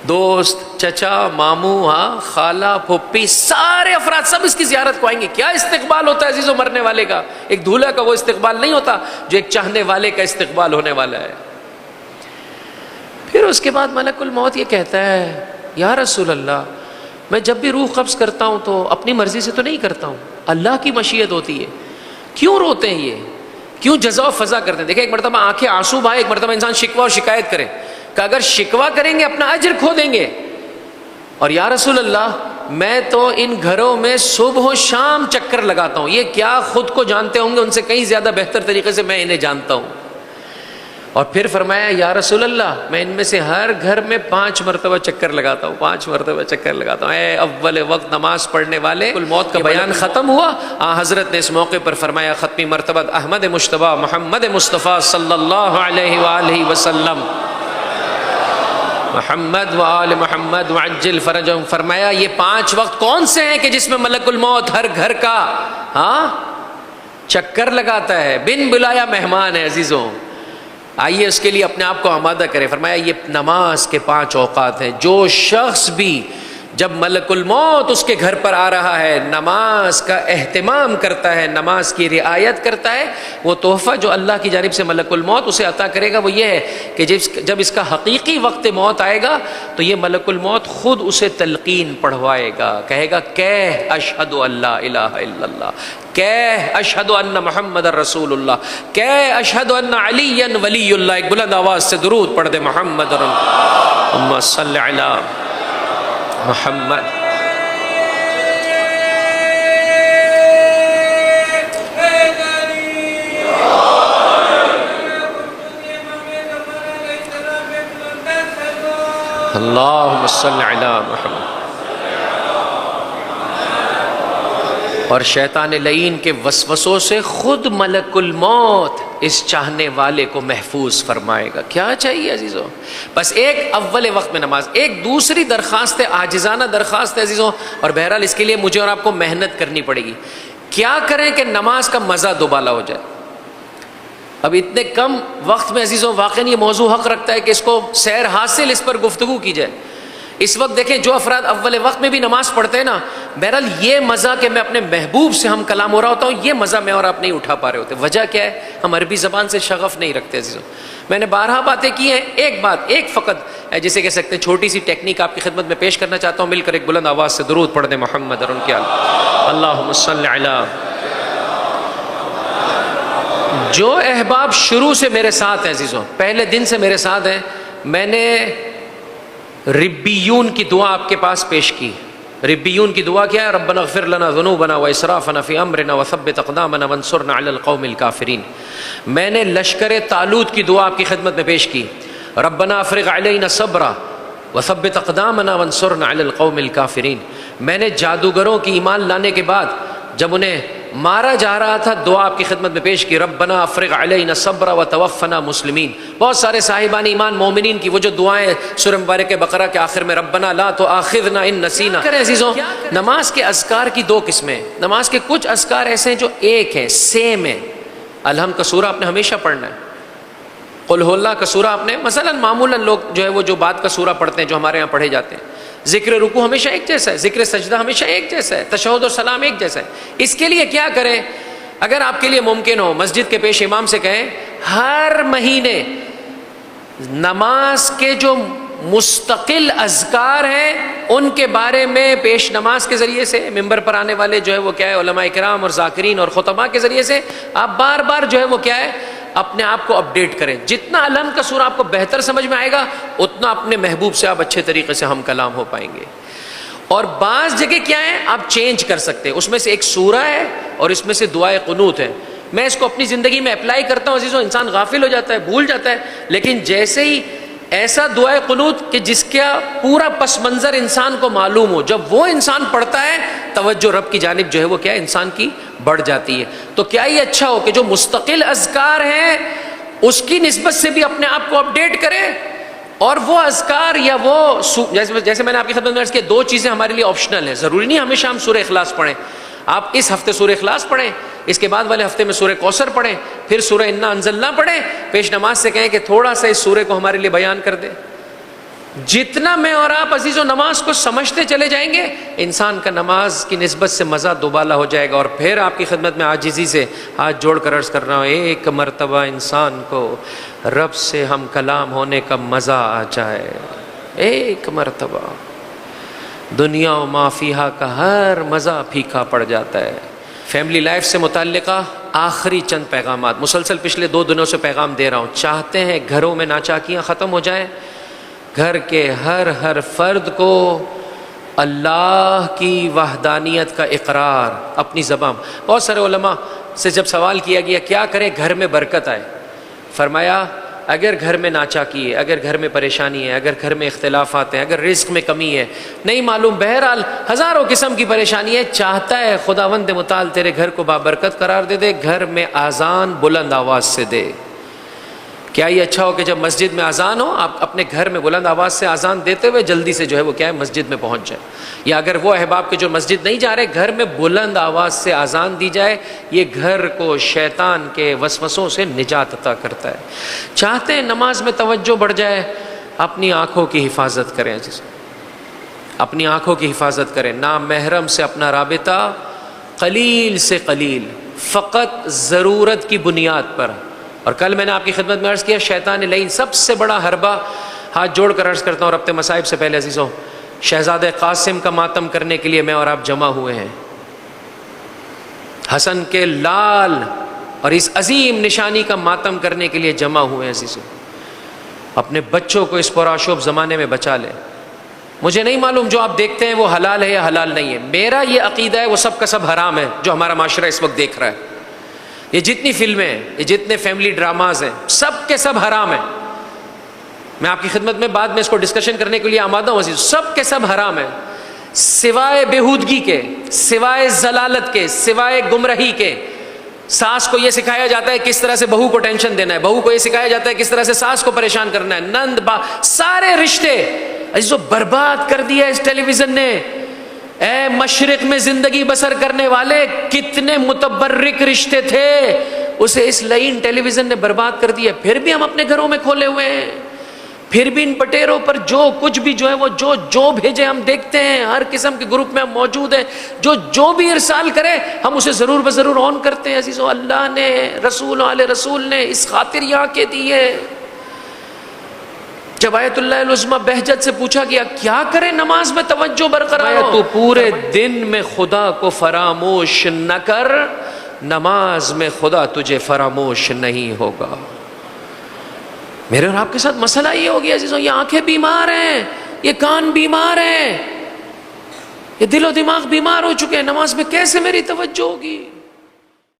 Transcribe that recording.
دوست، چچا، ماموں، ہاں خالہ، پھوپھی، سارے افراد سب اس کی زیارت کو آئیں گے۔ کیا استقبال ہوتا ہے عزیزو مرنے والے کا! ایک دولہا کا وہ استقبال نہیں ہوتا جو ایک چاہنے والے کا استقبال ہونے والا ہے۔ پھر اس کے بعد ملک الموت یہ کہتا ہے یا رسول اللہ، میں جب بھی روح قبض کرتا ہوں تو اپنی مرضی سے تو نہیں کرتا ہوں، اللہ کی مشیت ہوتی ہے۔ کیوں روتے ہیں یہ؟ کیوں جزا و فضا کرتے ہیں؟ دیکھیں، ایک مرتبہ آنکھیں آنسو بہائے، ایک مرتبہ انسان شکوہ اور شکایت کرے کہ اگر شکوہ کریں گے اپنا اجر کھو دیں گے، اور یا رسول اللہ میں تو ان گھروں میں صبح و شام چکر لگاتا ہوں، یہ کیا خود کو جانتے ہوں گے، ان سے کہیں زیادہ بہتر طریقے سے میں انہیں جانتا ہوں۔ اور پھر فرمایا یا رسول اللہ میں ان میں سے ہر گھر میں 5 مرتبہ چکر لگاتا ہوں، 5 مرتبہ چکر لگاتا ہوں۔ اے اول وقت نماز پڑھنے والے! الموت کا بیان ختم ہوا، حضرت نے اس موقع پر فرمایا ختمی مرتبہ احمد مجتبیٰ محمد مصطفیٰ صلی اللہ علیہ وآلہ وسلم، محمد و آل محمد وعجل فرجہم۔ فرمایا یہ 5 وقت کون سے ہیں کہ جس میں ملک الموت ہر گھر کا چکر لگاتا ہے، بن بلایا مہمان ہے۔ عزیزوں آئیے اس کے لیے اپنے آپ کو آمادہ کریں۔ فرمایا یہ نماز کے 5 اوقات ہیں۔ جو شخص بھی جب ملک الموت اس کے گھر پر آ رہا ہے نماز کا اہتمام کرتا ہے، نماز کی رعایت کرتا ہے، وہ تحفہ جو اللہ کی جانب سے ملک الموت اسے عطا کرے گا وہ یہ ہے کہ جب اس کا حقیقی وقت موت آئے گا تو یہ ملک الموت خود اسے تلقین پڑھوائے گا، کہے گا کہہ اشہد ان لا الہ الا اللہ، کہہ اشہد ان محمد رسول اللہ، کہہ اشہد ان علی ولی اللہ۔ ایک بلند آواز سے درود پڑھ دے محمد اللہم صلی علی محمد۔ اللہم صلی علی محمد۔ اور شیطان لعین کے وسوسوں سے خود ملک الموت اس چاہنے والے کو محفوظ فرمائے گا۔ کیا چاہیے عزیزوں؟ بس ایک اول وقت میں نماز۔ ایک دوسری درخواست ہے، عاجزانہ درخواست ہے عزیزوں، اور بہرحال اس کے لیے مجھے اور آپ کو محنت کرنی پڑے گی۔ کیا کریں کہ نماز کا مزہ دوبالا ہو جائے؟ اب اتنے کم وقت میں عزیزوں واقعی یہ موضوع حق رکھتا ہے کہ اس کو سیر حاصل اس پر گفتگو کی جائے۔ اس وقت دیکھیں جو افراد اول وقت میں بھی نماز پڑھتے ہیں نا، بہرحال یہ مزہ کہ میں اپنے محبوب سے ہم کلام ہو رہا ہوتا ہوں، یہ مزہ میں اور آپ نہیں اٹھا پا رہے ہوتے۔ وجہ کیا ہے؟ ہم عربی زبان سے شغف نہیں رکھتے عزیزوں۔ میں نے 12 باتیں کی ہیں، ایک فقط جسے کہہ سکتے ہیں چھوٹی سی ٹیکنیک آپ کی خدمت میں پیش کرنا چاہتا ہوں۔ مل کر ایک بلند آواز سے درود پڑھ دیں محمد اور ان کے آل۔ اللہم صلی علی۔ جو احباب شروع سے میرے ساتھ ہیں عزیزوں، پہلے دن سے میرے ساتھ ہیں، میں نے ربیون کی دعا آپ کے پاس پیش کی۔ ربیون کی دعا کیا ہے؟ ربنا اغفر لنا ذنوبنا واسرافنا فی امرنا وثبت اقدامنا وانصرنا علی القوم الکافرین۔ میں نے لشکر طالوت کی دعا آپ کی خدمت میں پیش کی۔ ربنا افرغ علینا صبرا وثبت اقدامنا وانصرنا علی القوم الکافرین۔ میں نے جادوگروں کی ایمان لانے کے بعد جب انہیں مارا جا رہا تھا دعا آپ کی خدمت میں پیش کی، ربنا افرغ علینا صبرا وتوفنا مسلمین۔ بہت سارے صاحبان ایمان مومنین کی وہ جو دعائیں سورہ مبارکہ بقرہ کے آخر میں ربنا لا تؤاخذنا ان نسینا۔ کریں عزیزوں، نماز کے اذکار کی 2 قسمیں۔ نماز کے کچھ اذکار ایسے ہیں جو ایک ہیں، سیم ہیں۔ الحمد کا سورہ آپ نے ہمیشہ پڑھنا ہے، قل هو اللہ کا سورہ آپ نے مثلا معمولاً لوگ جو ہے وہ جو بعد کا سورہ پڑھتے ہیں جو ہمارے یہاں پڑھے جاتے ہیں، ذکر رکوع ہمیشہ ایک جیسا ہے، ذکر سجدہ ہمیشہ ایک جیسا ہے، تشہد اور سلام ایک جیسا ہے۔ اس کے لیے کیا کریں؟ اگر آپ کے لیے ممکن ہو مسجد کے پیش امام سے کہیں ہر مہینے نماز کے جو مستقل اذکار ہیں ان کے بارے میں پیش نماز کے ذریعے سے ممبر پر آنے والے جو ہے وہ کیا ہے علماء کرام اور ذاکرین اور خطباء کے ذریعے سے آپ بار بار جو ہے وہ کیا ہے اپنے آپ کو اپڈیٹ کریں۔ جتنا الحمد کا سورہ آپ کو بہتر سمجھ میں آئے گا اتنا اپنے محبوب سے آپ اچھے طریقے سے ہم کلام ہو پائیں گے۔ اور بعض جگہ کیا ہے آپ چینج کر سکتے ہیں، اس میں سے ایک سورہ ہے اور اس میں سے دعائے قنوت ہے۔ میں اس کو اپنی زندگی میں اپلائی کرتا ہوں عزیزوں، انسان غافل ہو جاتا ہے، بھول جاتا ہے، لیکن جیسے ہی ایسا دعائے قنوت کہ جس کا پورا پس منظر انسان کو معلوم ہو، جب وہ انسان پڑھتا ہے توجہ رب کی جانب جو ہے وہ کیا ہے انسان کی بڑھ جاتی ہے۔ تو کیا یہ اچھا ہو کہ جو مستقل اذکار ہیں اس کی نسبت سے بھی اپنے آپ کو اپڈیٹ کرے، اور وہ اذکار یا وہ جیسے میں نے آپ کی خدمت میں عرض کیا 2 چیزیں ہمارے لیے آپشنل ہیں، ضروری نہیں ہمیشہ ہم سورہ اخلاص پڑھیں۔ آپ اس ہفتے سورہ اخلاص پڑھیں، اس کے بعد والے ہفتے میں سورہ کوثر پڑھیں، پھر سورہ انا انزلنا پڑھیں، پیش نماز سے کہیں کہ تھوڑا سا اس سورہ کو ہمارے لیے بیان کر دے۔ جتنا میں اور آپ عزیزو نماز کو سمجھتے چلے جائیں گے، انسان کا نماز کی نسبت سے مزہ دوبالا ہو جائے گا. اور پھر آپ کی خدمت میں عاجزی سے ہاتھ جوڑ کر عرض کر رہا ہوں، ایک مرتبہ انسان کو رب سے ہم کلام ہونے کا مزہ آ جائے، ایک مرتبہ دنیا و ما فیہا کا ہر مزہ پھیکا پڑ جاتا ہے. فیملی لائف سے متعلقہ آخری چند پیغامات، مسلسل پچھلے 2 دنوں سے پیغام دے رہا ہوں. چاہتے ہیں گھروں میں ناچاکیاں ختم ہو جائیں، گھر کے ہر فرد کو اللہ کی وحدانیت کا اقرار اپنی زبان. بہت سارے علماء سے جب سوال کیا گیا کیا کریں گھر میں برکت آئے، فرمایا اگر گھر میں ناچاکی ہے، اگر گھر میں پریشانی ہے، اگر گھر میں اختلافات ہیں، اگر رزق میں کمی ہے، نہیں معلوم، بہرحال ہزاروں قسم کی پریشانی ہے، چاہتا ہے خداوند متعال تیرے گھر کو بابرکت قرار دے دے، گھر میں اذان بلند آواز سے دے. کیا یہ اچھا ہو کہ جب مسجد میں اذان ہو آپ اپنے گھر میں بلند آواز سے اذان دیتے ہوئے جلدی سے جو ہے وہ کیا ہے مسجد میں پہنچ جائے. یا اگر وہ احباب کے جو مسجد نہیں جا رہے، گھر میں بلند آواز سے اذان دی جائے، یہ گھر کو شیطان کے وسوسوں سے نجات عطا کرتا ہے. چاہتے ہیں نماز میں توجہ بڑھ جائے، اپنی آنکھوں کی حفاظت کریں عزیز، اپنی آنکھوں کی حفاظت کریں. نامحرم سے اپنا رابطہ قلیل سے قلیل، فقط ضرورت کی بنیاد پر. اور کل میں نے آپ کی خدمت میں عرض کیا شیطان لعین سب سے بڑا حربہ، ہاتھ جوڑ کر عرض کرتا ہوں ربط مصائب سے پہلے عزیزوں، شہزادہ قاسم کا ماتم کرنے کے لیے میں اور آپ جمع ہوئے ہیں. حسن کے لال اور اس عظیم نشانی کا ماتم کرنے کے لیے جمع ہوئے ہیں عزیزوں. اپنے بچوں کو اس پرآشوب زمانے میں بچا لیں. مجھے نہیں معلوم جو آپ دیکھتے ہیں وہ حلال ہے یا حلال نہیں ہے، میرا یہ عقیدہ ہے وہ سب کا سب حرام ہے جو ہمارا معاشرہ اس وقت دیکھ رہا ہے. یہ جتنی فلمیں ہیں، یہ جتنے فیملی ڈراماز ہیں، سب کے سب حرام ہیں. میں آپ کی خدمت میں بعد میں اس کو ڈسکشن کرنے کے لیے آمادہ ہوں عزیز. سب کے سب حرام ہیں، سوائے بےہودگی کے، سوائے ضلالت کے، سوائے گمراہی کے. ساس کو یہ سکھایا جاتا ہے کس طرح سے بہو کو ٹینشن دینا ہے، بہو کو یہ سکھایا جاتا ہے کس طرح سے ساس کو پریشان کرنا ہے، نند با سارے رشتے عزیزو برباد کر دیا اس ٹیلی ویژن نے. اے مشرق میں زندگی بسر کرنے والے، کتنے متبرک رشتے تھے، اسے اس لعین ٹیلی ویژن نے برباد کر دیا. پھر بھی ہم اپنے گھروں میں کھولے ہوئے ہیں، پھر بھی ان پٹیروں پر جو کچھ بھی جو ہے وہ جو بھیجے ہم دیکھتے ہیں. ہر قسم کے گروپ میں ہم موجود ہیں، جو بھی ارسال کرے ہم اسے ضرور بضرور آن کرتے ہیں عزیزو. اللہ نے، رسول آل رسول نے اس خاطر یہ آنکھیں دی ہے. جب آیت اللہ العظمیٰ بہجت سے پوچھا گیا کیا کرے نماز میں توجہ برقرار ہو، تو پورے دن میں خدا کو فراموش نہ کر، نماز میں خدا تجھے فراموش نہیں ہوگا. میرے اور آپ کے ساتھ مسئلہ یہ ہو گیا عزیزوں، یہ آنکھیں بیمار ہیں، یہ کان بیمار ہیں، یہ دل و دماغ بیمار ہو چکے ہیں، نماز میں کیسے میری توجہ ہوگی؟